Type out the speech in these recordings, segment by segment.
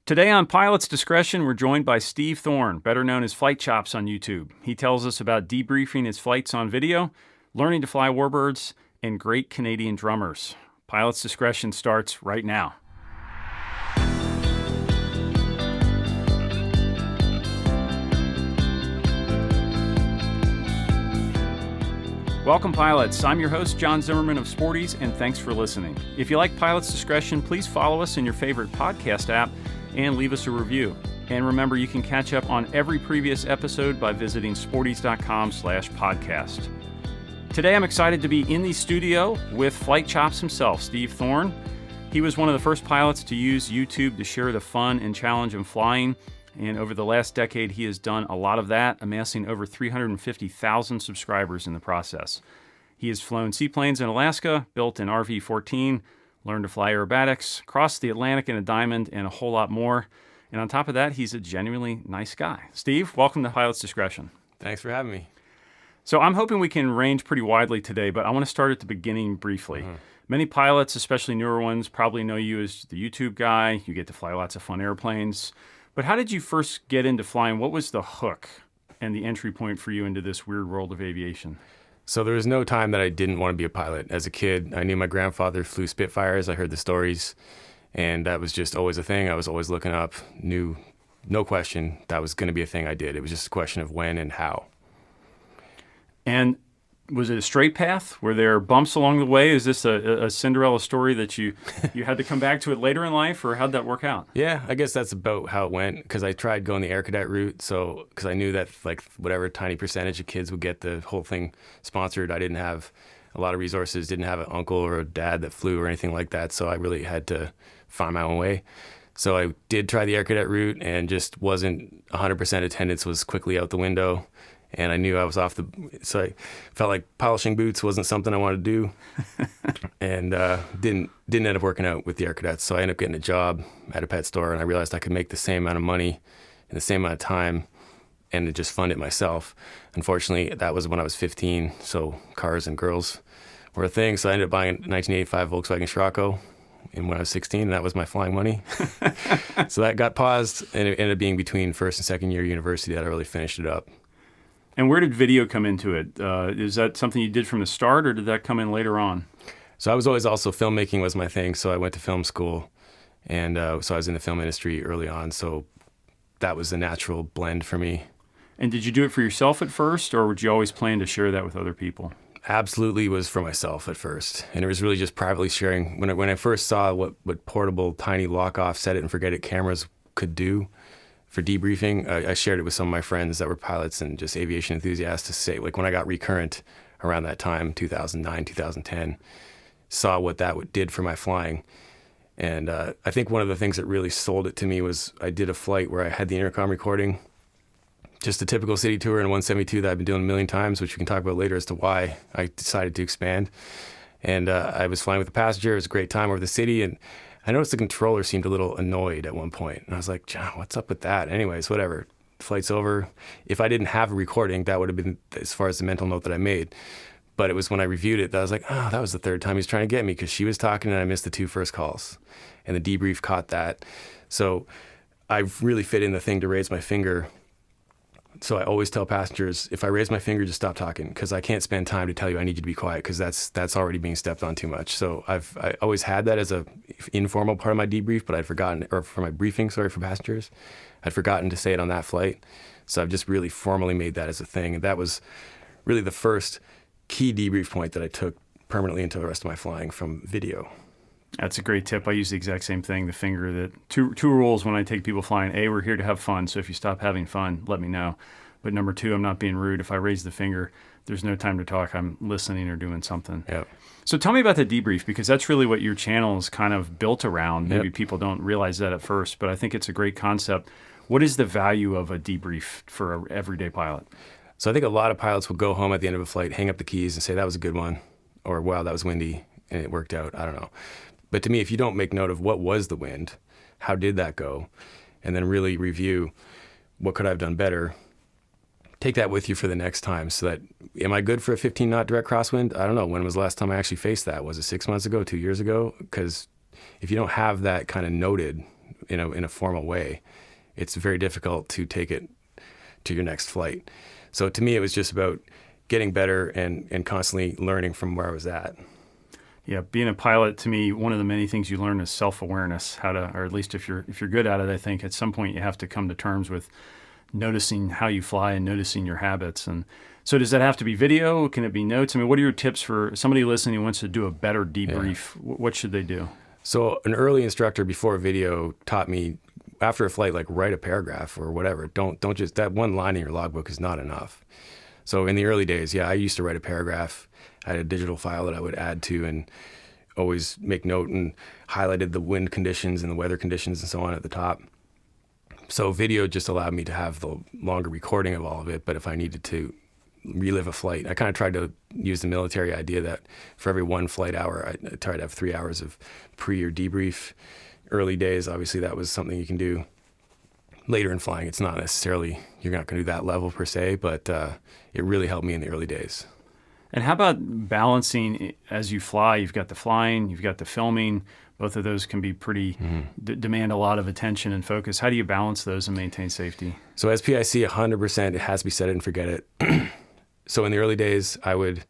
Today on Pilot's Discretion, we're joined by Steve Thorne, better known as Flight Chops on YouTube. He tells us about debriefing his flights on video, learning to fly warbirds, and great Canadian drummers. Pilot's Discretion starts right now. Welcome, pilots. I'm your host, John Zimmerman of Sporties, and thanks for listening. If you like Pilot's Discretion, please follow us in your favorite podcast app and leave us a review. And remember, you can catch up on every previous episode by visiting sporties.com/podcast. Today, I'm excited to be in the studio with Flight Chops himself, Steve Thorne. He was one of the first pilots to use YouTube to share the fun and challenge of flying. And over the last decade, he has done a lot of that, amassing over 350,000 subscribers in the process. He has flown seaplanes in Alaska, built an RV-14, learned to fly aerobatics, crossed the Atlantic in a Diamond, and a whole lot more. And on top of that, he's a genuinely nice guy. Steve, welcome to Pilot's Discretion. Thanks for having me. So I'm hoping we can range pretty widely today, but I want to start at the beginning briefly. Many pilots, especially newer ones, probably know you as the YouTube guy. You get to fly lots of fun airplanes. But how did you first get into flying? What was the hook and the entry point for you into this weird world of aviation? So there was no time that I didn't want to be a pilot. As a kid, I knew my grandfather flew Spitfires. I heard the stories, and that was just always a thing. I was always looking up, knew, no question, that was going to be a thing I did. It was just a question of when and how. And was it a straight path? Were there bumps along the way? Is this a Cinderella story that you had to come back to it later in life, or how'd that work out? Yeah, I guess that's about how it went, because I tried going the air cadet route, because I knew that like whatever tiny percentage of kids would get the whole thing sponsored. I didn't have a lot of resources, didn't have an uncle or a dad that flew or anything like that, so I really had to find my own way. So I did try the air cadet route and just wasn't 100% attendance was quickly out the window. And I knew I was so I felt like polishing boots wasn't something I wanted to do, and didn't end up working out with the air cadets. So I ended up getting a job at a pet store, and I realized I could make the same amount of money in the same amount of time and just fund it myself. Unfortunately, that was when I was 15, so cars and girls were a thing. So I ended up buying a 1985 Volkswagen Scirocco when I was 16, and that was my flying money. So that got paused, and it ended up being between first and second year university that I really finished it up. And where did video come into it? Is that something you did from the start, or did that come in later on? So I was always also, filmmaking was my thing, so I went to film school, and so I was in the film industry early on, so that was a natural blend for me. And did you do it for yourself at first, or would you always plan to share that with other people? Absolutely was for myself at first, and it was really just privately sharing. When I first saw what portable, tiny lock-off, set-it-and-forget-it cameras could do, for debriefing, I shared it with some of my friends that were pilots and just aviation enthusiasts to say, like when I got recurrent around that time, 2009, 2010, saw what that did for my flying. And I think one of the things that really sold it to me was I did a flight where I had the intercom recording, just a typical city tour in 172 that I've been doing a million times, which we can talk about later as to why I decided to expand. And I was flying with a passenger. It was a great time over the city, and I noticed the controller seemed a little annoyed at one point. And I was like, John, what's up with that? Anyways, whatever. Flight's over. If I didn't have a recording, that would have been as far as the mental note that I made. But it was when I reviewed it that I was like, oh, that was the third time he was trying to get me, because she was talking and I missed the two first calls. And the debrief caught that. So I really fit in the thing to raise my finger. So I always tell passengers, if I raise my finger, just stop talking, because I can't spend time to tell you I need you to be quiet, because that's already being stepped on too much. So I always had that as a informal part of my debrief, but I'd forgotten, or for my briefing, for passengers, I'd forgotten to say it on that flight. So I've just really formally made that as a thing. And that was really the first key debrief point that I took permanently into the rest of my flying from video. That's a great tip. I use the exact same thing, the finger. That two rules when I take people flying. A, we're here to have fun, so if you stop having fun, let me know. But number two, I'm not being rude. If I raise the finger, there's no time to talk. I'm listening or doing something. Yep. So tell me about the debrief, because that's really what your channel is kind of built around. Maybe people don't realize that at first, but I think it's a great concept. What is the value of a debrief for an everyday pilot? So I think a lot of pilots will go home at the end of a flight, hang up the keys and say, that was a good one, or wow, that was windy and it worked out. I don't know. But to me, if you don't make note of what was the wind, how did that go, and then really review what could I have done better, take that with you for the next time. So that, am I good for a 15-knot direct crosswind? I don't know. When was the last time I actually faced that? Was it 6 months ago, 2 years ago? Because if you don't have that kind of noted, in a formal way, it's very difficult to take it to your next flight. So to me, it was just about getting better and constantly learning from where I was at. Yeah, being a pilot, to me, one of the many things you learn is self-awareness, how to, or at least if you're good at it, I think at some point you have to come to terms with noticing how you fly and noticing your habits. And so does that have to be video? Can it be notes? I mean, what are your tips for somebody listening who wants to do a better debrief? Yeah. What should they do? So an early instructor before video taught me, after a flight, like write a paragraph or whatever. Don't just, that one line in your logbook is not enough. So in the early days, I used to write a paragraph. I had a digital file that I would add to and always make note and highlighted the wind conditions and the weather conditions and so on at the top. So video just allowed me to have the longer recording of all of it. But if I needed to relive a flight, I kind of tried to use the military idea that for every one flight hour, I tried to have 3 hours of pre or debrief. Early days, obviously, that was something you can do. Later in flying, it's not necessarily, you're not going to do that level per se, but it really helped me in the early days. And how about balancing as you fly? You've got the flying, you've got the filming. Both of those can be pretty, demand a lot of attention and focus. How do you balance those and maintain safety? So as PIC, 100%, it has to be set it and forget it. So in the early days, I would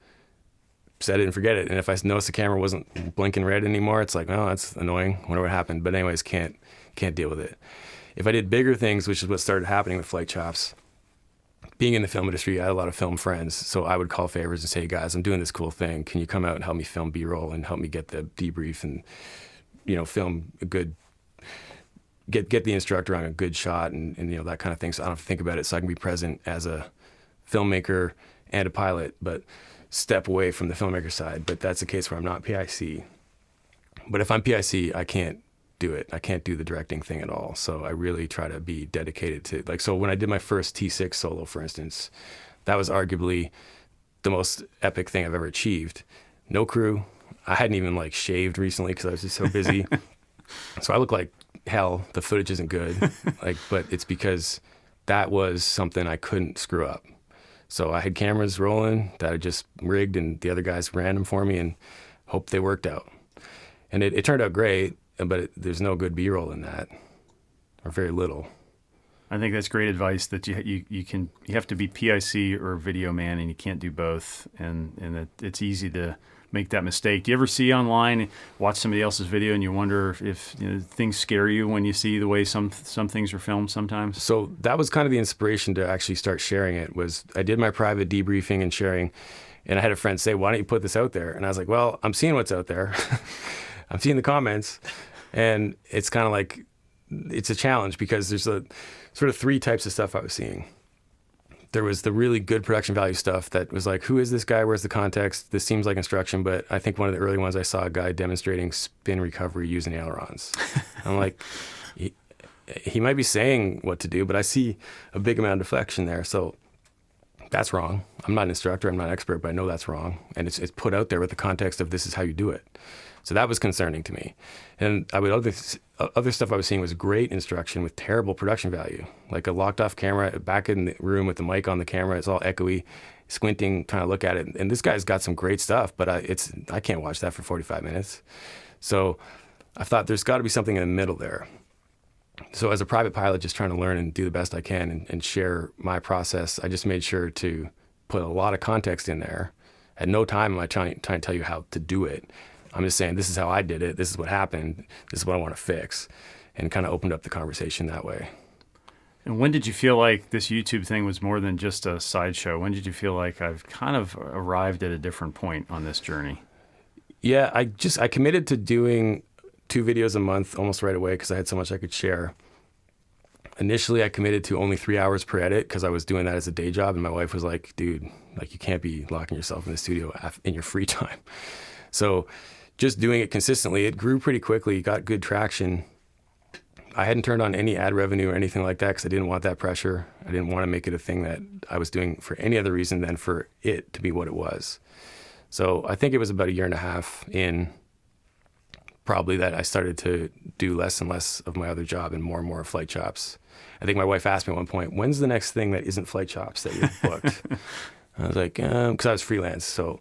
set it and forget it. And if I noticed the camera wasn't blinking red anymore, it's like, oh, that's annoying. Wonder what happened. But anyways, can't deal with it. If I did bigger things, which is what started happening with Flight Chops, being in the film industry, I had a lot of film friends. So I would call favors and say, hey guys, I'm doing this cool thing. Can you come out and help me film B-roll and help me get the debrief and, film a good, get the instructor on a good shot and that kind of thing. So I don't have to think about it. So I can be present as a filmmaker and a pilot, but step away from the filmmaker side. But that's a case where I'm not PIC. But if I'm PIC, I can't do it. I can't do the directing thing at all. So I really try to be dedicated to, so when I did my first T6 solo, for instance, that was arguably the most epic thing I've ever achieved. No crew. I hadn't even shaved recently because I was just so busy. So I look like hell. The footage isn't good. But it's because that was something I couldn't screw up. So I had cameras rolling that I just rigged and the other guys ran them for me and hoped they worked out. And it turned out great. But there's no good B-roll in that, or very little. I think that's great advice that you have to be PIC or video man, and you can't do both. And it's easy to make that mistake. Do you ever see online, watch somebody else's video, and you wonder if things scare you when you see the way some things are filmed sometimes? So that was kind of the inspiration to actually start sharing it. Was I did my private debriefing and sharing, and I had a friend say, "Why don't you put this out there?" And I was like, "Well, I'm seeing what's out there." I'm seeing the comments, and it's kind of it's a challenge because there's a sort of three types of stuff I was seeing. There was the really good production value stuff that was like, who is this guy? Where's the context? This seems like instruction, but I think one of the early ones I saw a guy demonstrating spin recovery using ailerons. I'm like, he might be saying what to do, but I see a big amount of deflection there. So that's wrong. I'm not an instructor. I'm not an expert, but I know that's wrong. And it's put out there with the context of this is how you do it. So that was concerning to me. And other stuff I was seeing was great instruction with terrible production value, like a locked off camera back in the room with the mic on the camera. It's all echoey, squinting, trying to look at it. And this guy's got some great stuff, but I can't watch that for 45 minutes. So I thought there's got to be something in the middle there. So as a private pilot, just trying to learn and do the best I can and share my process, I just made sure to put a lot of context in there. At no time am I trying to tell you how to do it. I'm just saying, this is how I did it. This is what happened. This is what I want to fix, and kind of opened up the conversation that way. And when did you feel like this YouTube thing was more than just a sideshow? When did you feel like I've kind of arrived at a different point on this journey? Yeah, I committed to doing 2 videos a month almost right away because I had so much I could share. Initially, I committed to only 3 hours per edit because I was doing that as a day job, and my wife was like, dude, you can't be locking yourself in the studio in your free time. So just doing it consistently, it grew pretty quickly, got good traction. I hadn't turned on any ad revenue or anything like that because I didn't want that pressure. I didn't want to make it a thing that I was doing for any other reason than for it to be what it was. So I think it was about 1.5 years in probably that I started to do less and less of my other job and more Flight Chops. I think my wife asked me at one point, when's the next thing that isn't Flight Chops that you've booked? I was like, because I was freelance. So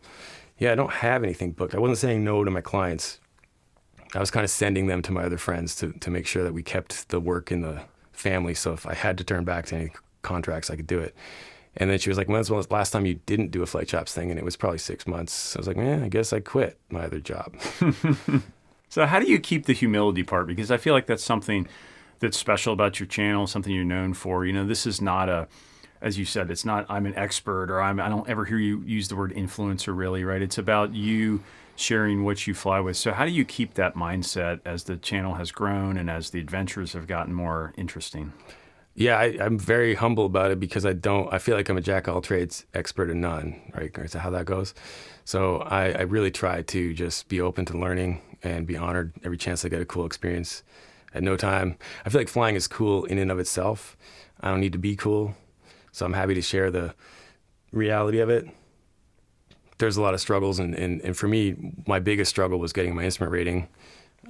yeah, I don't have anything booked. I wasn't saying no to my clients. I was kind of sending them to my other friends to make sure that we kept the work in the family. So if I had to turn back to any contracts, I could do it. And then she was like, when's the last time you didn't do a flight chops thing? And it was probably 6 months. I was like, I guess I quit my other job. So how do you keep the humility part? Because I feel like that's something that's special about your channel, something you're known for. This is not as you said, it's not I'm an expert or I don't ever hear you use the word influencer really, right? It's about you sharing what you fly with. So how do you keep that mindset as the channel has grown and as the adventures have gotten more interesting? Yeah, I'm very humble about it because I feel like I'm a jack of all trades, expert in none, right? Is that how that goes? So I really try to just be open to learning and be honored every chance I get a cool experience. At no time, I feel like flying is cool in and of itself. I don't need to be cool. So I'm happy to share the reality of it. There's a lot of struggles, and for me, my biggest struggle was getting my instrument rating.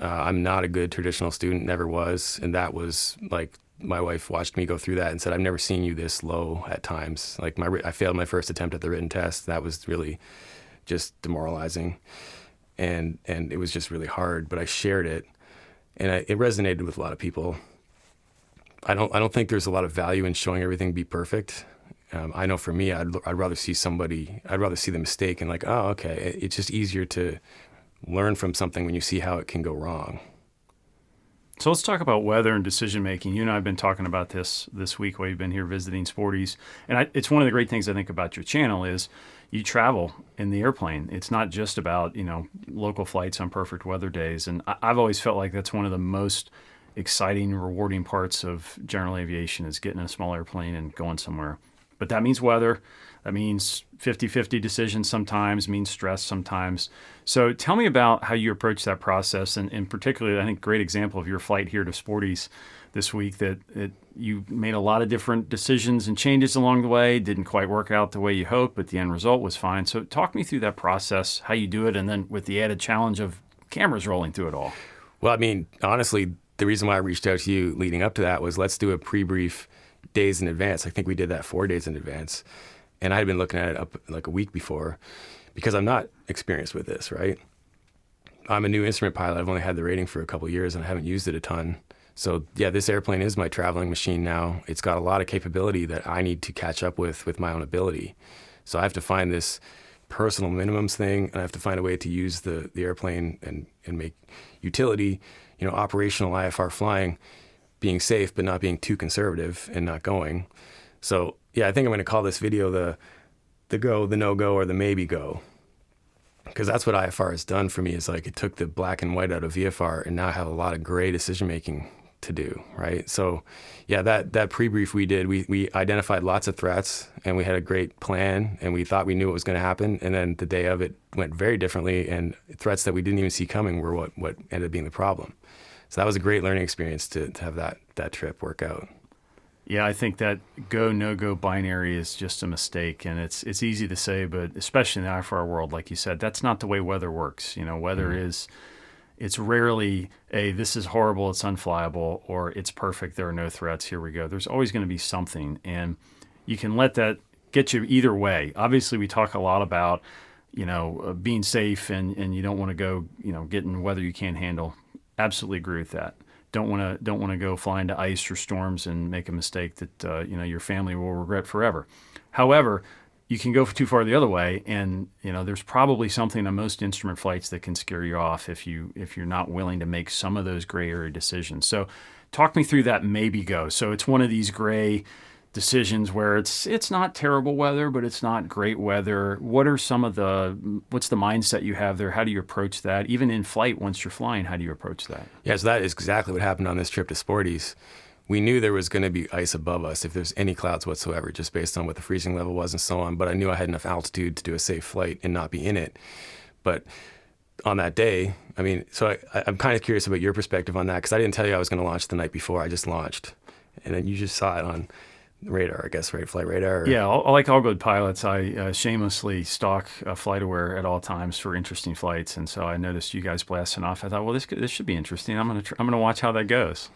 I'm not a good traditional student, never was, and that was like, my wife watched me go through that and said, I've never seen you this low at times. Like I failed my first attempt at the written test. That was really just demoralizing. And it was just really hard, but I shared it and it resonated with a lot of people. I don't think there's a lot of value in showing everything be perfect. I know for me, I'd rather see the mistake and like, oh, okay. It's just easier to learn from something when you see how it can go wrong. So let's talk about weather and decision making. You and I have been talking about this week while you've been here visiting Sporties. And it's one of the great things I think about your channel is you travel in the airplane. It's not just about, local flights on perfect weather days. And I've always felt like that's one of the most exciting, rewarding parts of general aviation is getting in a small airplane and going somewhere. But that means weather. That means 50-50 decisions sometimes, means stress sometimes. So tell me about how you approach that process, and particularly, I think, great example of your flight here to Sporties this week, that you made a lot of different decisions and changes along the way, didn't quite work out the way you hoped, but the end result was fine. So talk me through that process, how you do it, and then with the added challenge of cameras rolling through it all. Well, I mean, honestly, the reason why I reached out to you leading up to that was let's do a pre-brief days in advance. I think we did that 4 days in advance. And I had been looking at it up like a week before because I'm not experienced with this, right? I'm a new instrument pilot. I've only had the rating for a couple of years and I haven't used it a ton. So yeah, this airplane is my traveling machine now. It's got a lot of capability that I need to catch up with my own ability. So I have to find this personal minimums thing, and I have to find a way to use the airplane and make utility, operational IFR flying, being safe but not being too conservative and not going. So yeah, I think I'm going to call this video the go, the no-go, or the maybe go. Because that's what IFR has done for me, is like it took the black and white out of VFR, and now I have a lot of gray decision-making to do, right? So yeah, that pre-brief we did, we identified lots of threats, and we had a great plan, and we thought we knew what was going to happen, and then the day of it went very differently, and threats that we didn't even see coming were what ended up being the problem. So that was a great learning experience to have that trip work out. Yeah, I think that go, no-go binary is just a mistake, and it's easy to say, but especially in the IFR world, like you said, that's not the way weather works. Weather is, it's rarely this is horrible, it's unflyable, or it's perfect, there are no threats, here we go. There's always going to be something, and you can let that get you either way. Obviously, we talk a lot about, being safe, and you don't want to go, get in weather you can't handle. Absolutely agree with that. Don't want to go fly into ice or storms and make a mistake that your family will regret forever. However, you can go too far the other way, and there's probably something on most instrument flights that can scare you off if you're not willing to make some of those gray area decisions. So, talk me through that maybe go. So it's one of these gray decisions where it's not terrible weather, but it's not great weather. What's the mindset you have there? How do you approach that? Even in flight, once you're flying, how do you approach that? Yeah, so that is exactly what happened on this trip to Sporties. We knew there was going to be ice above us if there's any clouds whatsoever, just based on what the freezing level was and so on. But I knew I had enough altitude to do a safe flight and not be in it. But on that day, I'm kind of curious about your perspective on that, because I didn't tell you I was going to launch the night before. I just launched. And then you just saw it on radar, I guess, right? Flight radar? Yeah, like all good pilots, I shamelessly stalk FlightAware at all times for interesting flights, and so I noticed you guys blasting off. I thought, well, this should be interesting. I'm gonna watch how that goes.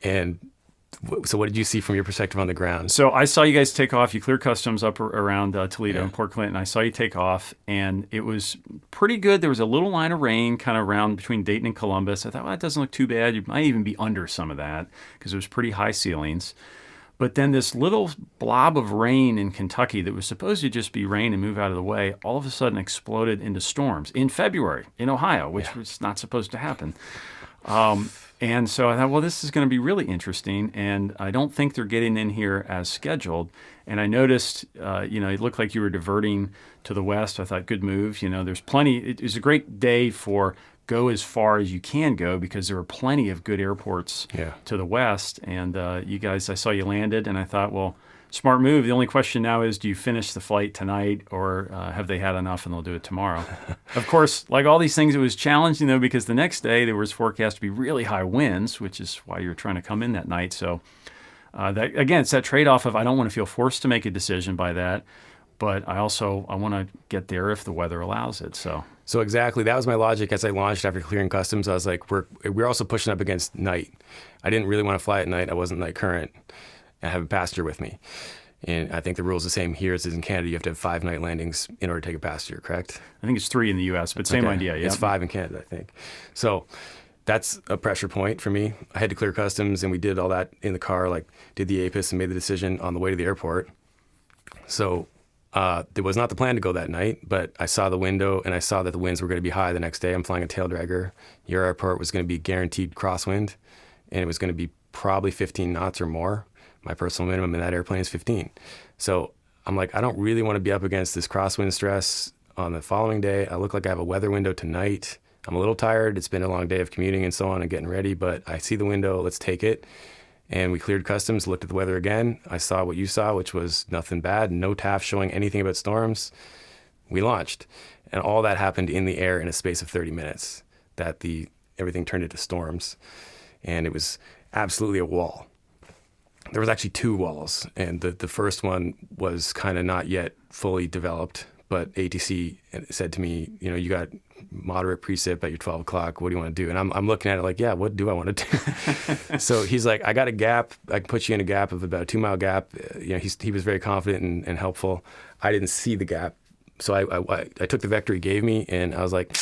And So what did you see from your perspective on the ground? So I saw you guys take off. You cleared customs up around Toledo Yeah. and Port Clinton. I saw you take off, and it was pretty good. There was a little line of rain kind of around between Dayton and Columbus. I thought, well, that doesn't look too bad. You might even be under some of that because it was pretty high ceilings. But then this little blob of rain in Kentucky that was supposed to just be rain and move out of the way, all of a sudden exploded into storms in February in Ohio, which was not supposed to happen. And so I thought, well, this is going to be really interesting, and I don't think they're getting in here as scheduled. And I noticed, it looked like you were diverting to the west. I thought, good move. There's plenty. It was a great day for go as far as you can go because there were plenty of good airports to the west. And you guys, I saw you landed, and I thought, well, smart move. The only question now is, do you finish the flight tonight, or have they had enough and they'll do it tomorrow? Of course, like all these things, it was challenging, though, because the next day there was forecast to be really high winds, which is why you're trying to come in that night. So, it's that trade-off of I don't want to feel forced to make a decision by that, but I want to get there if the weather allows it. So exactly, that was my logic as I launched after clearing customs. I was like, we're also pushing up against night. I didn't really want to fly at night. I wasn't night current. I have a passenger with me. And I think the rule is the same here as it is in Canada. You have to have 5 night landings in order to take a passenger, correct? I think it's 3 in the U.S., but same idea. Yeah, it's 5 in Canada, I think. So that's a pressure point for me. I had to clear customs, and we did all that in the car, like did the APIS and made the decision on the way to the airport. So there was not the plan to go that night, but I saw the window, and I saw that the winds were going to be high the next day. I'm flying a tail dragger. Your airport was going to be guaranteed crosswind, and it was going to be probably 15 knots or more. My personal minimum in that airplane is 15. So I'm like, I don't really want to be up against this crosswind stress on the following day. I look like I have a weather window tonight. I'm a little tired. It's been a long day of commuting and so on and getting ready, but I see the window. Let's take it. And we cleared customs, looked at the weather again. I saw what you saw, which was nothing bad. No TAF showing anything about storms. We launched. And all that happened in the air in a space of 30 minutes, that everything turned into storms. And it was absolutely a wall. There was actually 2 walls, and the first one was kind of not yet fully developed, but ATC said to me, you got moderate precip at your 12 o'clock. What do you want to do? And I'm looking at it like, yeah, what do I want to do? So he's like, I got a gap. I can put you in a gap of about a 2-mile gap. He was very confident and helpful. I didn't see the gap. So I took the vector he gave me, and I was like,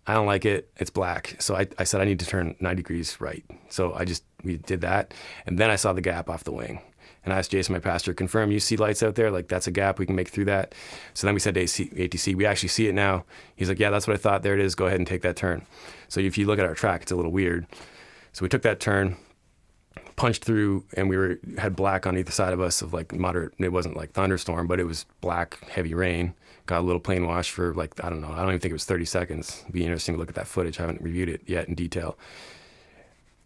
I don't like it. It's black. So I said I need to turn 90 degrees right. So we did that. And then I saw the gap off the wing. And I asked Jason, my passenger, confirm you see lights out there? Like, that's a gap. We can make through that. So then we said to ATC, we actually see it now. He's like, yeah, that's what I thought. There it is. Go ahead and take that turn. So if you look at our track, it's a little weird. So we took that turn, punched through, and we had black on either side of us of like moderate. It wasn't like thunderstorm, but it was black, heavy rain. Got a little plane wash for like, I don't know. I don't even think it was 30 seconds. It'd be interesting to look at that footage. I haven't reviewed it yet in detail.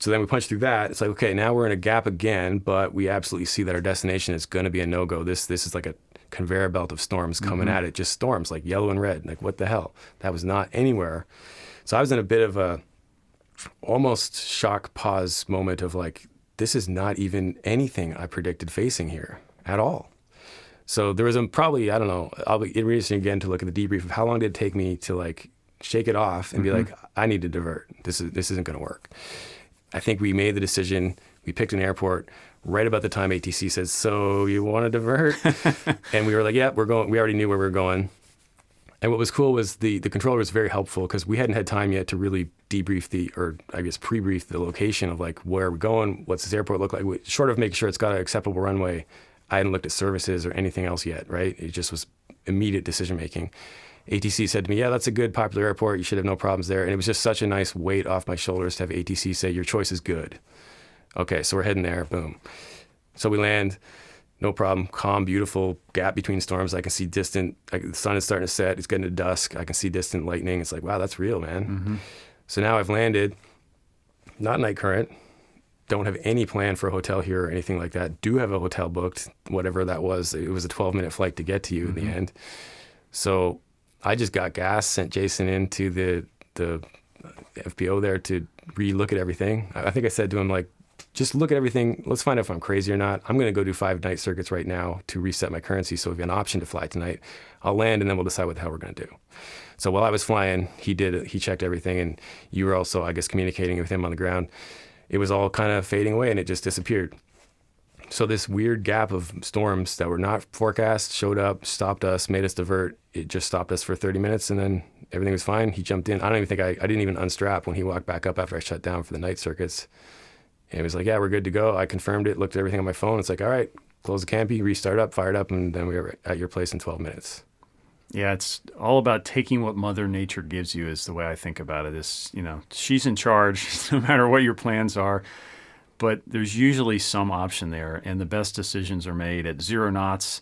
So then we punched through that. It's like, okay, now we're in a gap again, but we absolutely see that our destination is going to be a no-go. This is like a conveyor belt of storms coming at it, just storms, like yellow and red. Like, what the hell? That was not anywhere. So I was in a bit of a almost shock pause moment of like, this is not even anything I predicted facing here at all. So there was probably, I don't know, I'll be interested again to look at the debrief of how long did it take me to like shake it off and be like, I need to divert. This isn't going to work. I think we made the decision. We picked an airport right about the time ATC said, so you want to divert? And we were like, yeah, we're going. We already knew where we were going. And what was cool was the controller was very helpful because we hadn't had time yet to really debrief prebrief the location of like where we're going, what's this airport look like. Short of making sure it's got an acceptable runway, I hadn't looked at services or anything else yet, right? It just was immediate decision making. ATC said to me, yeah, that's a good popular airport. You should have no problems there. And it was just such a nice weight off my shoulders to have ATC say, your choice is good. Okay, so we're heading there. Boom. So we land, no problem. Calm, beautiful gap between storms. I can see distant, the sun is starting to set. It's getting to dusk. I can see distant lightning. It's like, wow, that's real, man. So now I've landed, not night current. Don't have any plan for a hotel here or anything like that. Do have a hotel booked, whatever that was. It was a 12-minute flight to get to you in the end. So I just got gas, sent Jason into the FBO there to re-look at everything. I think I said to him, like, just look at everything. Let's find out if I'm crazy or not. I'm going to go do 5 night circuits right now to reset my currency. So if you have an option to fly tonight, I'll land and then we'll decide what the hell we're going to do. So while I was flying, he checked everything. And you were also, I guess, communicating with him on the ground. It was all kind of fading away and it just disappeared. So this weird gap of storms that were not forecast showed up, stopped us, made us divert. It just stopped us for 30 minutes, and then everything was fine. He jumped in. I don't even think I didn't even unstrap when he walked back up after I shut down for the night circuits. And he was like, yeah, we're good to go. I confirmed it, looked at everything on my phone. It's like, all right, close the canopy, restart up, fired up, and then we were at your place in 12 minutes. Yeah, it's all about taking what Mother Nature gives you is the way I think about it. Is, she's in charge no matter what your plans are, but there's usually some option there, and the best decisions are made at 0 knots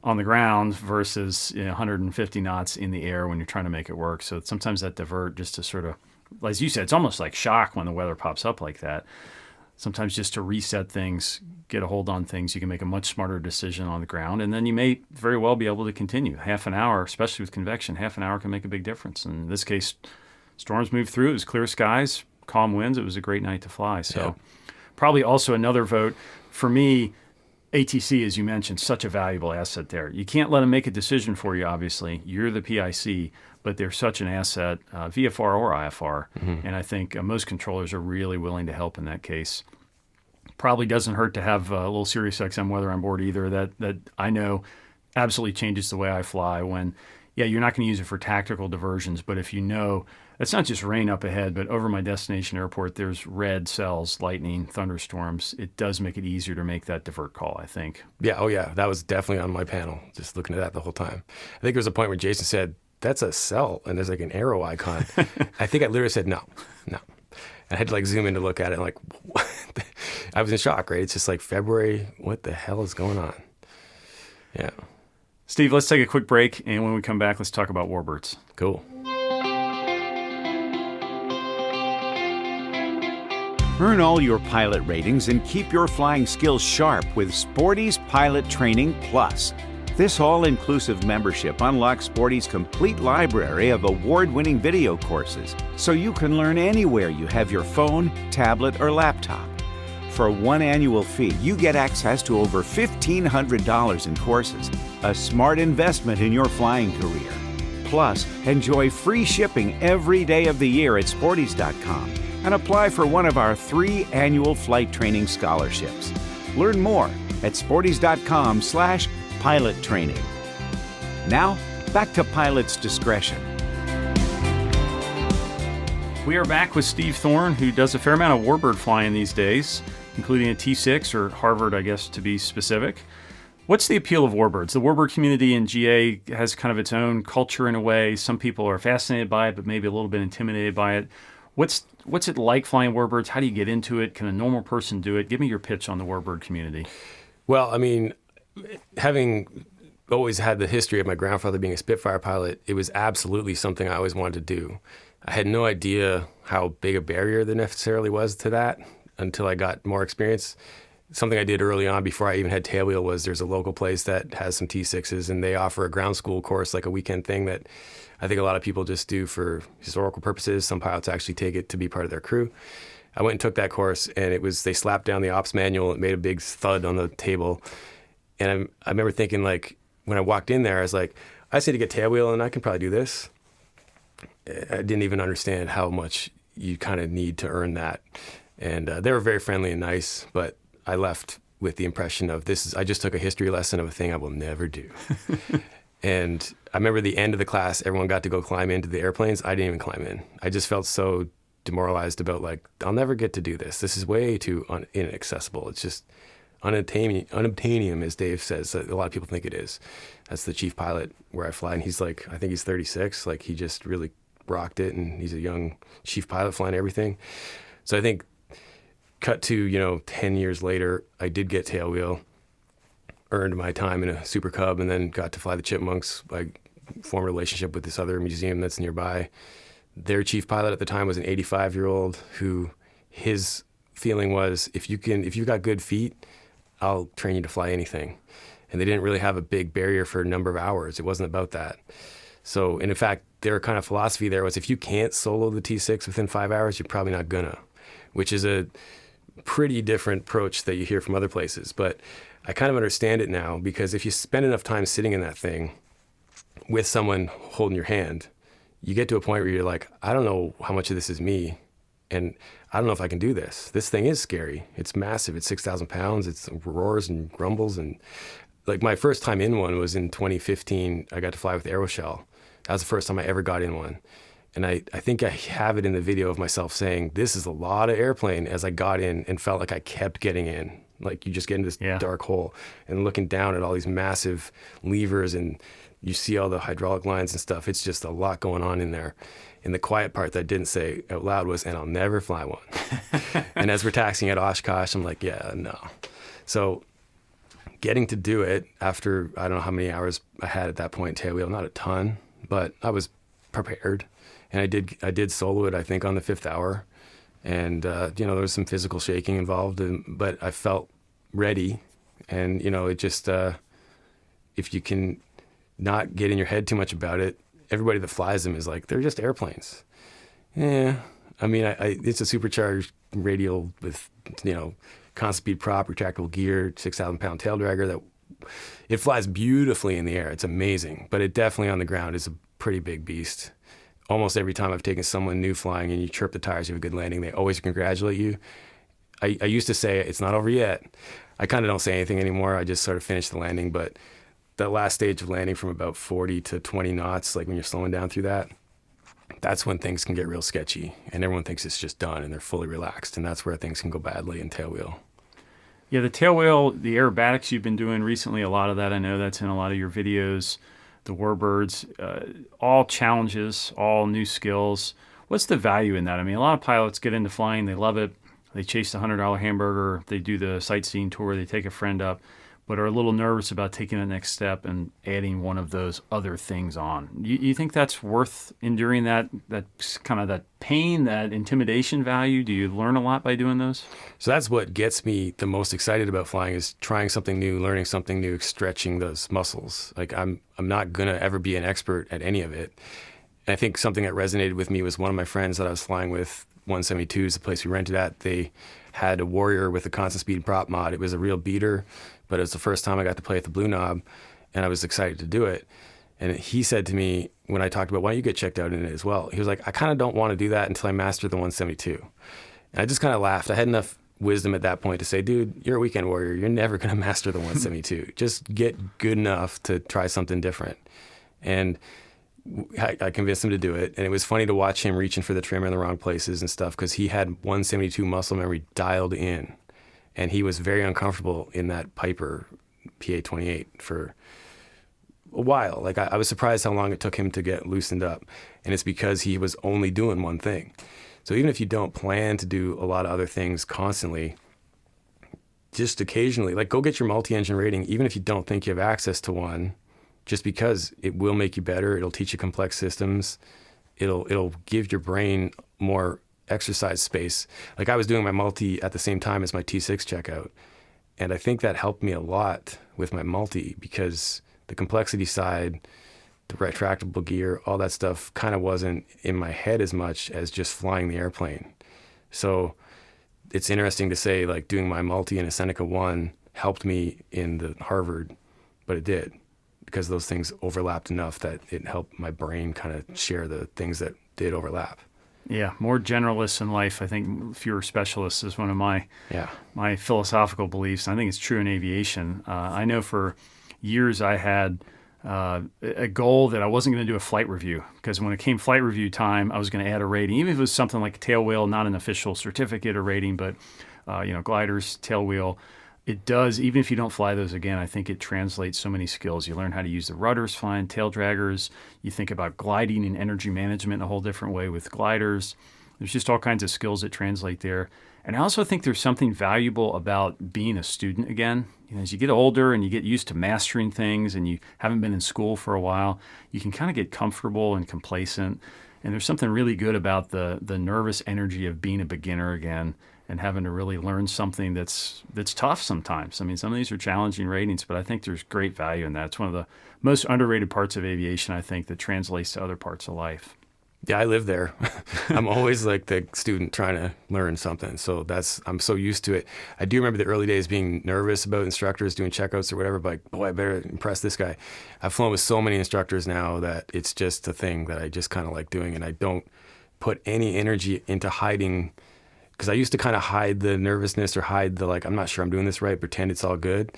on the ground versus 150 knots in the air when you're trying to make it work. So sometimes that divert just to sort of, as you said, it's almost like shock when the weather pops up like that. Sometimes just to reset things, get a hold on things, you can make a much smarter decision on the ground, and then you may very well be able to continue. Half an hour, especially with convection, half an hour can make a big difference. And in this case, storms moved through. It was clear skies, calm winds. It was a great night to fly. So probably also another vote for me. ATC, as you mentioned, such a valuable asset there. You can't let them make a decision for you, obviously. You're the PIC, but they're such an asset, VFR or IFR. Mm-hmm. And I think most controllers are really willing to help in that case. Probably doesn't hurt to have a little SiriusXM weather on board either. That I know absolutely changes the way I fly when, you're not going to use it for tactical diversions, but if it's not just rain up ahead, but over my destination airport, there's red cells, lightning, thunderstorms. It does make it easier to make that divert call, I think. Yeah, oh yeah, that was definitely on my panel, just looking at that the whole time. I think there was a point where Jason said, that's a cell, and there's like an arrow icon. I think I literally said, no. And I had to zoom in to look at it, and I was in shock, right? It's just February, what the hell is going on? Yeah. Steve, let's take a quick break, and when we come back, let's talk about warbirds. Cool. Earn all your pilot ratings and keep your flying skills sharp with Sporty's Pilot Training Plus. This all-inclusive membership unlocks Sporty's complete library of award-winning video courses, so you can learn anywhere you have your phone, tablet, or laptop. For one annual fee, you get access to over $1,500 in courses, a smart investment in your flying career. Plus, enjoy free shipping every day of the year at Sportys.com and apply for one of our 3 annual flight training scholarships. Learn more at Sportys.com/pilot training. Now, back to Pilot's Discretion. We are back with Steve Thorne, who does a fair amount of warbird flying these days, including a T6, or Harvard, I guess, to be specific. What's the appeal of warbirds? The warbird community in GA has kind of its own culture in a way. Some people are fascinated by it, but maybe a little bit intimidated by it. What's it like flying warbirds? How do you get into it? Can a normal person do it? Give me your pitch on the warbird community. Well, I mean, having always had the history of my grandfather being a Spitfire pilot, it was absolutely something I always wanted to do. I had no idea how big a barrier there necessarily was to that until I got more experience. Something I did early on before I even had tailwheel was there's a local place that has some T6s, and they offer a ground school course, like a weekend thing that I think a lot of people just do for historical purposes. Some pilots actually take it to be part of their crew. I went and took that course, and they slapped down the ops manual. It made a big thud on the table. And I remember thinking, when I walked in there, I was like, I just need to get tailwheel, and I can probably do this. I didn't even understand how much you kind of need to earn that. And they were very friendly and nice, but I left with the impression of I just took a history lesson of a thing I will never do. And I remember the end of the class, everyone got to go climb into the airplanes. I didn't even climb in. I just felt so demoralized about I'll never get to do this. This is way too inaccessible. It's just unobtainium, as Dave says. A lot of people think it is. That's the chief pilot where I fly, and he's I think he's 36. He just really rocked it, and he's a young chief pilot flying everything. So I think cut to, 10 years later, I did get tailwheel, earned my time in a Super Cub, and then got to fly the Chipmunks. I formed a relationship with this other museum that's nearby. Their chief pilot at the time was an 85-year-old who his feeling was, if you got good feet, I'll train you to fly anything. And they didn't really have a big barrier for a number of hours. It wasn't about that. So, and in fact, their kind of philosophy there was, if you can't solo the T6 within 5 hours, you're probably not gonna, which is a pretty different approach that you hear from other places. But I kind of understand it now, because if you spend enough time sitting in that thing with someone holding your hand, you get to a point where you're like, I don't know how much of this is me And I don't know if I can do this. This thing is scary. It's massive. It's 6,000 pounds. It roars and grumbles. And like my first time in one was in 2015. I got to fly with Aeroshell. That was the first time I ever got in one. And I think I have it in the video of myself saying, this is a lot of airplane, as I got in and felt like I kept getting in. Like you just get in this dark hole and looking down at all these massive levers, and you see all the hydraulic lines and stuff. It's just a lot going on in there. And the quiet part that I didn't say out loud was, and I'll never fly one. And as we're taxiing at Oshkosh, I'm like, yeah, no. So getting to do it after, I don't know how many hours I had at that point, tailwheel, not a ton, but I was prepared. And I did solo it, I think, on the 5th hour. And, there was some physical shaking involved, but I felt ready. And, it just, if you can not get in your head too much about it, everybody that flies them is like, they're just airplanes. Yeah. I mean, it's a supercharged radial with, constant speed prop, retractable gear, 6,000 pound tail dragger that it flies beautifully in the air. It's amazing, but it definitely on the ground is a pretty big beast. Almost every time I've taken someone new flying and you chirp the tires, you have a good landing, they always congratulate you. I used to say, it's not over yet. I kind of don't say anything anymore. I just sort of finish the landing. But that last stage of landing from about 40 to 20 knots, like when you're slowing down through that, that's when things can get real sketchy. And everyone thinks it's just done and they're fully relaxed. And that's where things can go badly in tailwheel. Yeah, the tailwheel, the aerobatics you've been doing recently, a lot of that, I know that's in a lot of your videos. The warbirds, all challenges, all new skills. What's the value in that? I mean, a lot of pilots get into flying, they love it. They chase the $100 hamburger, they do the sightseeing tour, they take a friend up, but are a little nervous about taking the next step and adding one of those other things on. You think that's worth enduring that kind of that pain, that intimidation value? Do you learn a lot by doing those? So that's what gets me the most excited about flying, is trying something new, learning something new, stretching those muscles. Like I'm not going to ever be an expert at any of it. And I think something that resonated with me was one of my friends that I was flying with, 172s, the place we rented at. They had a Warrior with a constant speed prop mod. It was a real beater, but it was the first time I got to play with the Blue Knob, and I was excited to do it. And he said to me, when I talked about, why don't you get checked out in it as well? He was like, I kind of don't want to do that until I master the 172. And I just kind of laughed. I had enough wisdom at that point to say, dude, you're a weekend warrior. You're never going to master the 172. Just get good enough to try something different. And I convinced him to do it. And it was funny to watch him reaching for the trimmer in the wrong places and stuff, because he had 172 muscle memory dialed in. And he was very uncomfortable in that Piper PA-28 for a while. Like I was surprised how long it took him to get loosened up. And it's because he was only doing one thing. So even if you don't plan to do a lot of other things constantly, just occasionally, like go get your multi-engine rating, even if you don't think you have access to one, just because it will make you better. It'll teach you complex systems. It'll give your brain more exercise space. Like I was doing my multi at the same time as my T6 checkout. And I think that helped me a lot with my multi, because the complexity side, the retractable gear, all that stuff kind of wasn't in my head as much as just flying the airplane. So it's interesting to say, like, doing my multi in a Seneca 1 helped me in the Harvard, but it did, because those things overlapped enough that it helped my brain kind of share the things that did overlap. Yeah, more generalists in life. I think fewer specialists is one of my philosophical beliefs. I think it's true in aviation. I know for years I had a goal that I wasn't going to do a flight review, because when it came flight review time, I was going to add a rating, even if it was something like a tail wheel, not an official certificate or rating, but gliders, tail wheel. It does, even if you don't fly those again, I think it translates so many skills. You learn how to use the rudders flying tail draggers. You think about gliding and energy management in a whole different way with gliders. There's just all kinds of skills that translate there. And I also think there's something valuable about being a student again. As you get older and you get used to mastering things and you haven't been in school for a while, you can kind of get comfortable and complacent. And there's something really good about the nervous energy of being a beginner again and having to really learn something that's tough sometimes. I mean, some of these are challenging ratings, but I think there's great value in that. It's one of the most underrated parts of aviation, I think, that translates to other parts of life. Yeah, I live there. I'm always like the student trying to learn something. So I'm so used to it. I do remember the early days being nervous about instructors doing checkouts or whatever, but like, boy, I better impress this guy. I've flown with so many instructors now that it's just a thing that I just kind of like doing, and I don't put any energy into hiding, because I used to kind of hide the nervousness or hide the, like, I'm not sure I'm doing this right, pretend it's all good.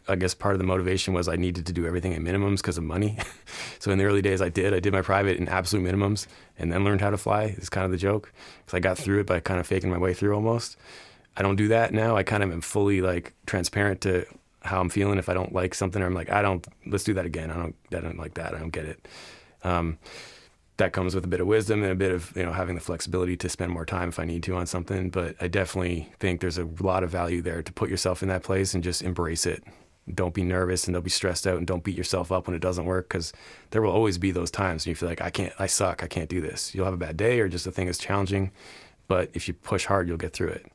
I guess part of the motivation was I needed to do everything at minimums because of money. So in the early days I did my private in absolute minimums and then learned how to fly, is kind of the joke. Because I got through it by kind of faking my way through almost. I don't do that now. I kind of am fully like transparent to how I'm feeling. If I don't like something, or I'm like, let's do that again. I don't like that. I don't get it. That comes with a bit of wisdom and a bit of, having the flexibility to spend more time if I need to on something. But I definitely think there's a lot of value there to put yourself in that place and just embrace it. Don't be nervous and don't be stressed out, and don't beat yourself up when it doesn't work, because there will always be those times when you feel like, I suck, I can't do this. You'll have a bad day or just the thing is challenging, but if you push hard, you'll get through it.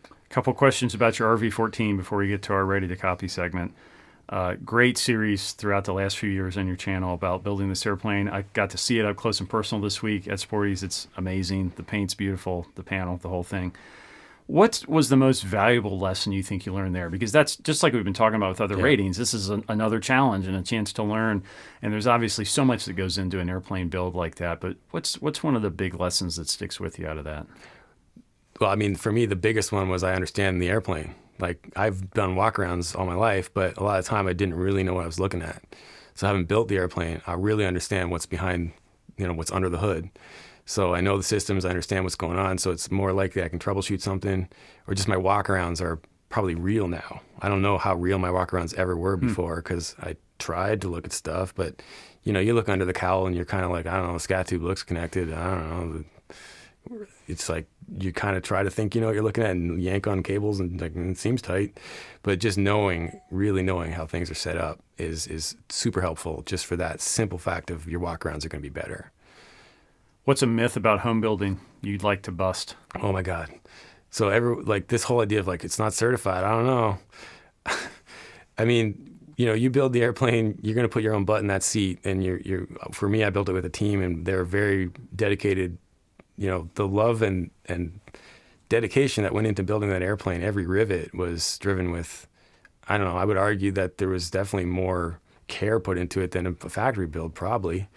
A couple questions about your RV-14 before we get to our Ready to Copy segment. Great series throughout the last few years on your channel about building this airplane. I got to see it up close and personal this week at Sporty's. It's amazing. The paint's beautiful, the panel, the whole thing. What was the most valuable lesson you think you learned there? Because that's just like we've been talking about with other ratings. This is another challenge and a chance to learn. And there's obviously so much that goes into an airplane build like that. But what's one of the big lessons that sticks with you out of that? Well, I mean, for me, the biggest one was I understand the airplane. Like, I've done walkarounds all my life, but a lot of the time I didn't really know what I was looking at. So having built the airplane, I really understand what's behind, what's under the hood. So I know the systems, I understand what's going on, so it's more likely I can troubleshoot something, or just my walkarounds are probably real now. I don't know how real my walkarounds ever were before, because I tried to look at stuff, but, you look under the cowl and you're kind of like, I don't know, the scat tube looks connected, I don't know. It's like you kind of try to think what you're looking at and yank on cables and like it seems tight, but just really knowing how things are set up is super helpful, just for that simple fact of your walkarounds are going to be better. What's a myth about home building you'd like to bust? Oh my God. So this whole idea of like, it's not certified, I don't know. I mean, you build the airplane, you're going to put your own butt in that seat, and for me, I built it with a team, and they're very dedicated. The love and dedication that went into building that airplane, every rivet was driven with, I don't know, I would argue that there was definitely more care put into it than a factory build, probably.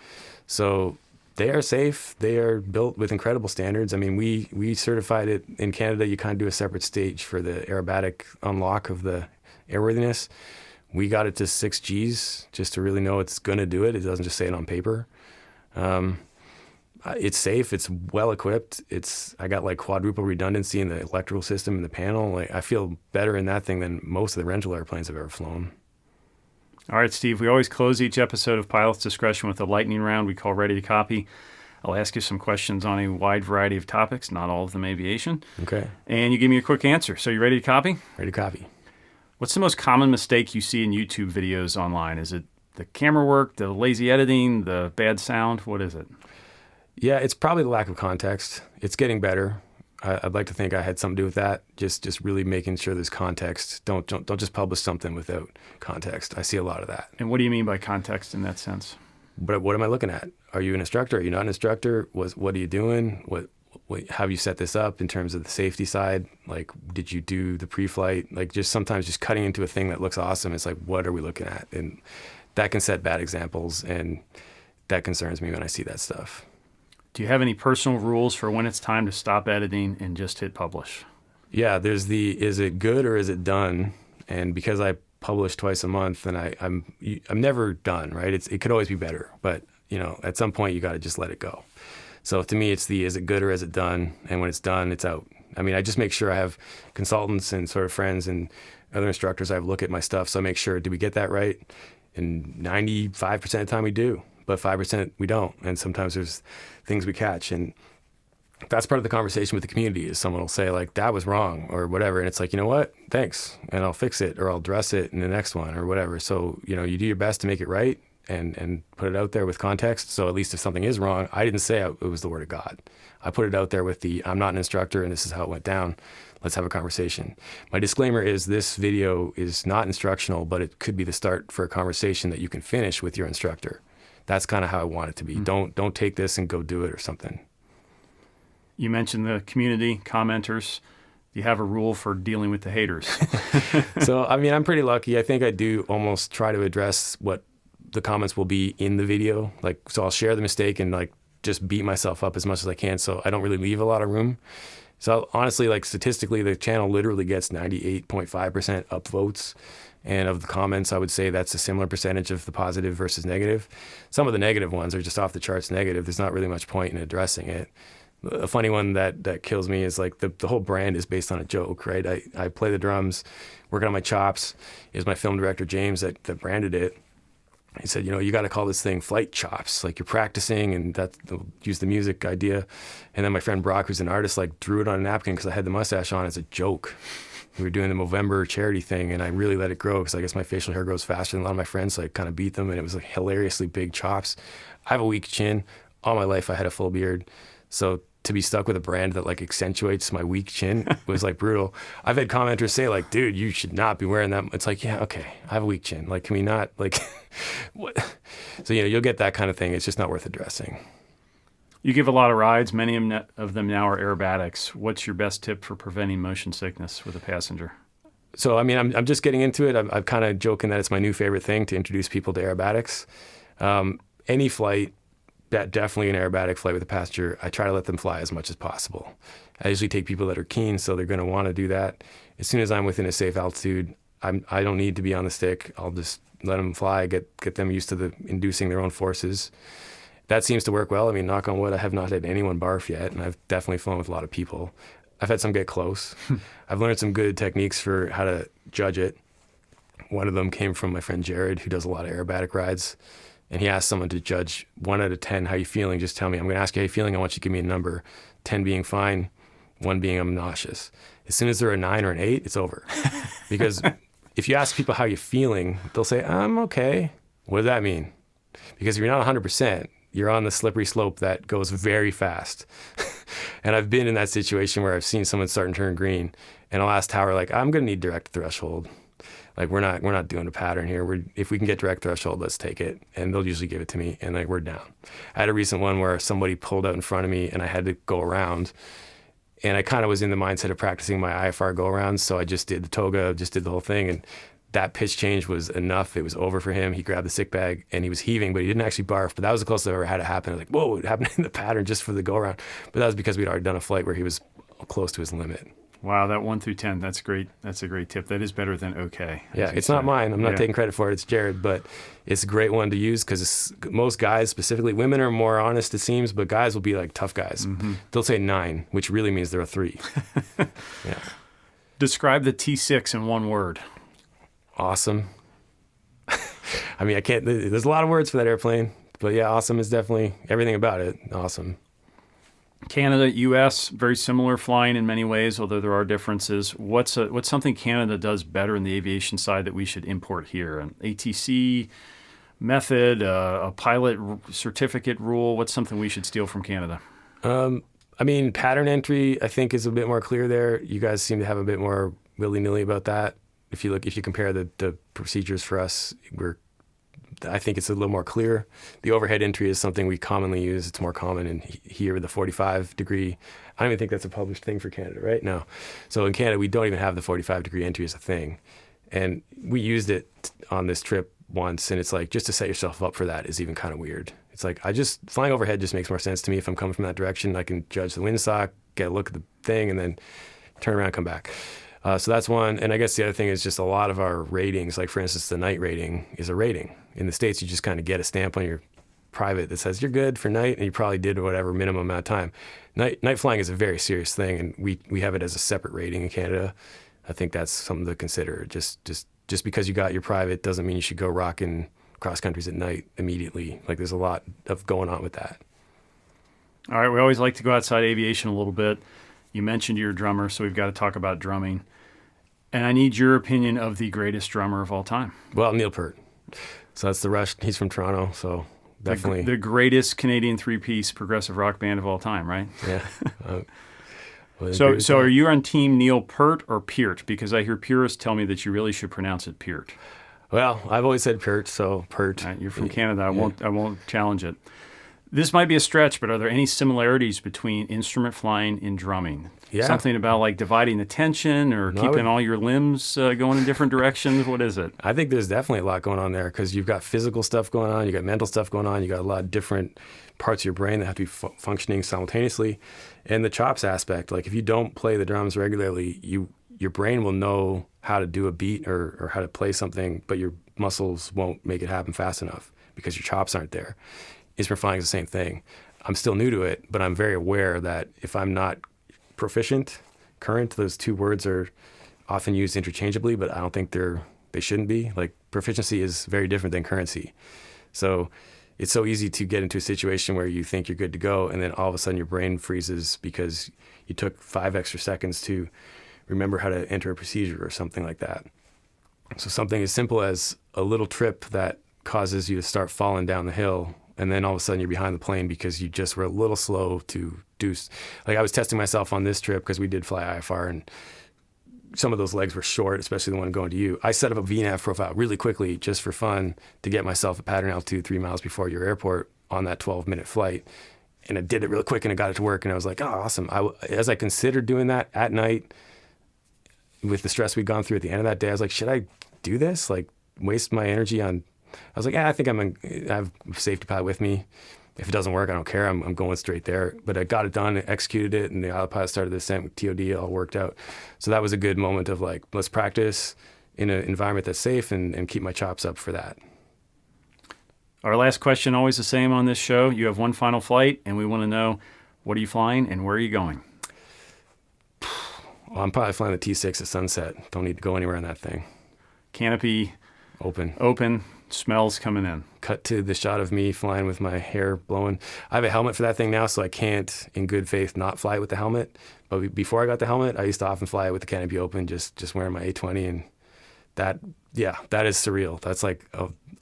So they are safe. They are built with incredible standards. I mean, we certified it in Canada. You kind of do a separate stage for the aerobatic unlock of the airworthiness. We got it to 6 Gs just to really know it's going to do it. It doesn't just say it on paper. It's safe. It's well equipped. I got like quadruple redundancy in the electrical system in the panel. Like, I feel better in that thing than most of the rental airplanes I've ever flown. All right, Steve, we always close each episode of Pilot's Discretion with a lightning round we call Ready to Copy. I'll ask you some questions on a wide variety of topics, not all of them aviation. Okay. And you give me a quick answer. So you ready to copy? Ready to copy. What's the most common mistake you see in YouTube videos online? Is it the camera work, the lazy editing, the bad sound? What is it? Yeah, it's probably the lack of context. It's getting better. I'd like to think I had something to do with that. Just really making sure there's context. Don't just publish something without context. I see a lot of that. And what do you mean by context in that sense? But what am I looking at? Are you an instructor? Are you not an instructor? What are you doing? What how have you set this up in terms of the safety side? Like, did you do the pre-flight? Like, just sometimes just cutting into a thing that looks awesome. It's like, what are we looking at? And that can set bad examples, and that concerns me when I see that stuff. Do you have any personal rules for when it's time to stop editing and just hit publish? Yeah, there's is it good or is it done? And because I publish twice a month, and I'm never done, right? It could always be better, but at some point you got to just let it go. So to me, it's is it good or is it done? And when it's done, it's out. I mean, I just make sure I have consultants and sort of friends and other instructors I look at my stuff, so I make sure, did we get that right? And 95% of the time we do, but 5% we don't. And sometimes there's things we catch, and that's part of the conversation with the community. Is someone will say like, that was wrong or whatever, and it's like, you know what, thanks, and I'll fix it, or I'll address it in the next one or whatever. So you do your best to make it right and put it out there with context. So at least if something is wrong, I didn't say it was the word of God. I put it out there with I'm not an instructor and this is how it went down. Let's have a conversation. My disclaimer is this video is not instructional, but it could be the start for a conversation that you can finish with your instructor. That's kind of how I want it to be. Mm-hmm. Don't take this and go do it or something. You mentioned the community commenters. Do you have a rule for dealing with the haters? So, I mean, I'm pretty lucky. I think I do almost try to address what the comments will be in the video. Like, so I'll share the mistake and like just beat myself up as much as I can. So I don't really leave a lot of room. So honestly, like statistically, the channel literally gets 98.5% upvotes. And of the comments, I would say that's a similar percentage of the positive versus negative. Some of the negative ones are just off the charts negative. There's not really much point in addressing it. A funny one that kills me is like the whole brand is based on a joke, right? I play the drums, working on my chops. It was my film director, James, that branded it. He said, you got to call this thing flight chops. Like you're practicing and use the music idea. And then my friend Brock, who's an artist, like drew it on a napkin because I had the mustache on as a joke. We were doing the Movember charity thing, and I really let it grow because I guess my facial hair grows faster than a lot of my friends, so I kind of beat them, and it was like hilariously big chops. I have a weak chin. All my life I had a full beard. So to be stuck with a brand that like accentuates my weak chin was like brutal. I've had commenters say like, dude, you should not be wearing that. It's like, yeah, okay, I have a weak chin. Like, can we not, like, what? So, you'll get that kind of thing. It's just not worth addressing. You give a lot of rides. Many of them now are aerobatics. What's your best tip for preventing motion sickness with a passenger? So, I mean, I'm just getting into it. I'm kind of joking that it's my new favorite thing to introduce people to aerobatics. Any flight, definitely an aerobatic flight with a passenger, I try to let them fly as much as possible. I usually take people that are keen, so they're going to want to do that. As soon as I'm within a safe altitude, I don't need to be on the stick. I'll just let them fly, get them used to inducing their own forces. That seems to work well. I mean, knock on wood, I have not had anyone barf yet, and I've definitely flown with a lot of people. I've had some get close. I've learned some good techniques for how to judge it. One of them came from my friend Jared, who does a lot of aerobatic rides, and he asked someone to judge 1 out of 10, how you feeling? Just tell me. I'm going to ask you how you feeling. I want you to give me a number. 10 being fine, 1 being I'm nauseous. As soon as they're a 9 or an 8, it's over. Because if you ask people how you're feeling, they'll say, I'm okay. What does that mean? Because if you're not 100%, you're on the slippery slope that goes very fast. And I've been in that situation where I've seen someone start and turn green, and I'll ask Tower, like, I'm going to need direct threshold. Like, we're not doing a pattern here. If we can get direct threshold, let's take it. And they'll usually give it to me, and like, we're down. I had a recent one where somebody pulled out in front of me, and I had to go around. And I kind of was in the mindset of practicing my IFR go-arounds, so I just did the toga, just did the whole thing, and that pitch change was enough. It was over for him. He grabbed the sick bag and he was heaving, but he didn't actually barf. But that was the closest I've ever had it happen. I was like, whoa, it happened in the pattern just for the go around. But that was because we'd already done a flight where he was close to his limit. Wow, that 1 through 10, that's great. That's a great tip. That is better than okay. Yeah, it's not mine. I'm not taking credit for it. It's Jared, but it's a great one to use because most guys, specifically women, are more honest, it seems, but guys will be like tough guys. Mm-hmm. They'll say 9, which really means they're a 3. Yeah. Describe the T6 in one word. Awesome. I mean, there's a lot of words for that airplane, but yeah, awesome is definitely everything about it. Awesome. Canada, U.S., very similar flying in many ways, although there are differences. What's something Canada does better in the aviation side that we should import here? An ATC method, a pilot certificate rule? What's something we should steal from Canada? I mean, pattern entry, I think, is a bit more clear there. You guys seem to have a bit more willy-nilly about that. If you compare the procedures for us, I think it's a little more clear. The overhead entry is something we commonly use. It's more common in here, the 45 degree. I don't even think that's a published thing for Canada, right? No. So in Canada, we don't even have the 45 degree entry as a thing. And we used it on this trip once, and it's like, just to set yourself up for that is even kind of weird. It's like, flying overhead just makes more sense to me. If I'm coming from that direction, I can judge the windsock, get a look at the thing, and then turn around and come back. So that's one. And I guess the other thing is just a lot of our ratings, like for instance, the night rating is a rating. In the States, you just kind of get a stamp on your private that says you're good for night, and you probably did whatever minimum amount of time. Night flying is a very serious thing, and we have it as a separate rating in Canada. I think that's something to consider. Just because you got your private doesn't mean you should go rocking cross countries at night immediately. Like, there's a lot of going on with that. All right, we always like to go outside aviation a little bit. You mentioned you're a drummer, so we've got to talk about drumming. And I need your opinion of the greatest drummer of all time. Well, Neil Peart. So that's the Rush. He's from Toronto, so definitely. The greatest Canadian 3-piece progressive rock band of all time, right? Yeah. So are you on team Neil Peart or Peart? Because I hear purists tell me that you really should pronounce it Peart. Well, I've always said Peart, so Peart. Right, you're from Canada. I won't challenge it. This might be a stretch, but are there any similarities between instrument flying and drumming? Yeah. Something about like dividing the tension or keeping all your limbs going in different directions? What is it? I think there's definitely a lot going on there because you've got physical stuff going on, you got mental stuff going on, you got a lot of different parts of your brain that have to be functioning simultaneously. And the chops aspect, like if you don't play the drums regularly, your brain will know how to do a beat or how to play something, but your muscles won't make it happen fast enough because your chops aren't there. Instrument flying is the same thing. I'm still new to it, but I'm very aware that if I'm not proficient, current, those two words are often used interchangeably, but I don't think they shouldn't be. Like proficiency is very different than currency. So it's so easy to get into a situation where you think you're good to go, and then all of a sudden your brain freezes because you took 5 extra seconds to remember how to enter a procedure or something like that. So something as simple as a little trip that causes you to start falling down the hill, and then all of a sudden you're behind the plane because you just were a little slow to do. Like I was testing myself on this trip because we did fly IFR, and some of those legs were short, especially the one going to you. I set up a VNAV profile really quickly just for fun to get myself at pattern altitude 3 miles before your airport on that 12-minute flight. And I did it really quick and I got it to work, and I was like, oh, awesome. As I considered doing that at night with the stress we'd gone through at the end of that day, I was like, should I do this? Like waste my energy on... I was like, I think I have a safety pilot with me. If it doesn't work, I don't care. I'm going straight there. But I got it done, executed it, and the autopilot started the descent with TOD. It all worked out. So that was a good moment of like, let's practice in an environment that's safe and keep my chops up for that. Our last question, always the same on this show. You have one final flight, and we want to know, what are you flying and where are you going? Well, I'm probably flying the T6 at sunset. Don't need to go anywhere on that thing. Canopy open, smells coming in. Cut to the shot of me flying with my hair blowing. I have a helmet for that thing now, so I can't, in good faith, not fly with the helmet. But before I got the helmet, I used to often fly with the canopy open, just wearing my A20, and that is surreal. That's like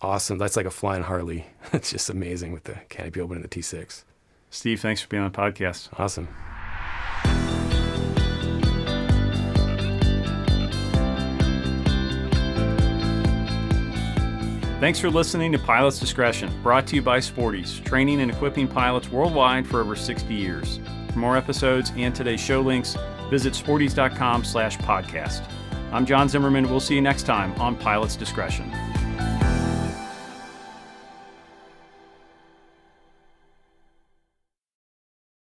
awesome. That's like a flying Harley. It's just amazing with the canopy open in the T6. Steve, thanks for being on the podcast. Awesome. Thanks for listening to Pilot's Discretion, brought to you by Sporty's, training and equipping pilots worldwide for over 60 years. For more episodes and today's show links, visit sportys.com/podcast. I'm John Zimmerman. We'll see you next time on Pilot's Discretion.